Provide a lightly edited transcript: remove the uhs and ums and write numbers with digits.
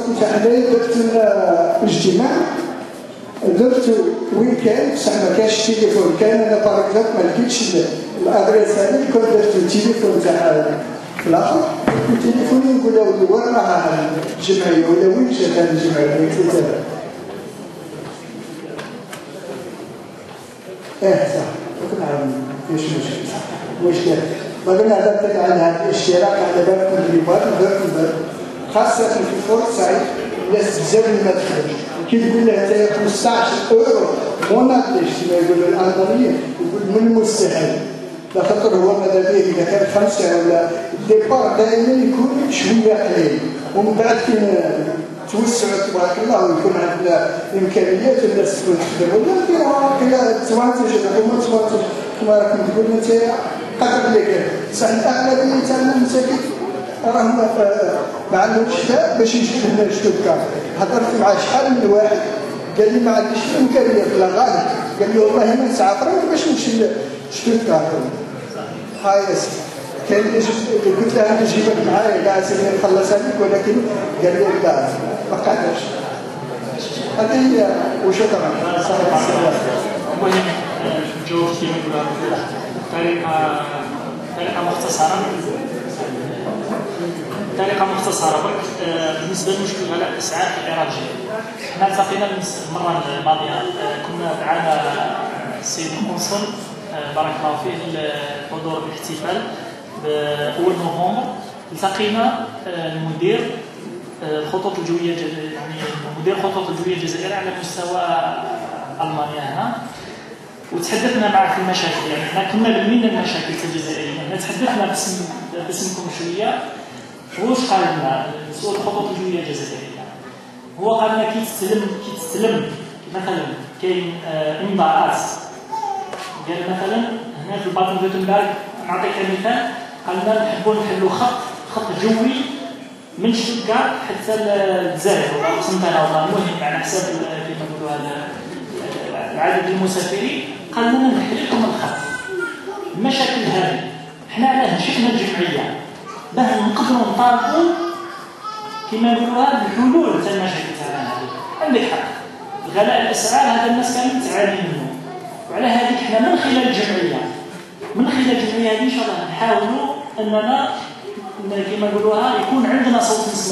كنت أنا درت اجتماع درت وين كان بصح ما كانش تليفون كان انا باغ ما لقيتش الادريس هذيك كنت درت التليفون تاع في الاخر التليفون نقول له وين راه الجمعيه ولا وين جات هذه الجمعيه اللي كتبت صح كنا عارفين فيش مشكل بغينا نهضر على هذا الاشتراك على باب الرباط خاصه في الفرصه الناس بزاف ما تخرج كي تقول له انت 15 اورو مناقش كما يقولوا الالمانيين يقول من المستحيل لخاطر هو ماذا به اذا كان 5 ولا الديبار دائما يكون شويه قليل ومن بعد كي توسع تبارك الله ويكون عندنا امكانيات الناس تكون تخدم ولا نديروها كلا توانتج الحكومه توانتج كما راكم تقولوا انت قدر لك صح الاغلبيه تاع المساكين راهم ما عندهمش فاء باش يجيو هنا شتوتكارت هضرت مع شحال من واحد قال لي ما عنديش الامكانيه لا غالب قال لي والله ما نسعى فرنك باش نمشي لشتوتكارت هاي كان اللي قلت له نجيبك معايا كاع سيدي نخلص عليك ولكن قال لي لا ما قعدش هذه هي وشكرا صراحه المهم جاوبتي بطريقه مختصره برك بالنسبه لمشكل غلاء الاسعار في الاراجيل. حنا التقينا المره الماضيه كنا معنا السيد القنصل بارك الله فيه حضور الاحتفال بأول نوفمبر. التقينا المدير الخطوط الجويه يعني مدير الخطوط الجويه الجزائريه على مستوى المانيا هنا وتحدثنا معه في المشاكل. يعني حنا كنا لمينا المشاكل الجزائريه تحدثنا باسمكم شويه. واش قال لنا مسؤول الخطوط الجويه الجزائريه؟ هو قال لنا كي تستلم مثلا كاين انباءات قال مثلا هنا في باطن فيتنبرغ نعطيك مثال قال لنا نحبوا نحلوا خط جوي من شتوتغارت حتى الجزائر ولا قسنطينه المهم على حساب كيما نقولوا هذا عدد المسافرين. قال لنا نحل لكم الخط. المشاكل هذه حنا علاه نشكنا الجمعيه باه نقدروا نطالبوا كما يقولوا هذه الحلول تاع المشاكل تاعنا هذه. عندك حق غلاء الاسعار هذا الناس كانت تعاني منه وعلى هذيك حنا من خلال الجمعيه هذه ان شاء الله نحاولوا اننا كما يقولوها يكون عندنا صوت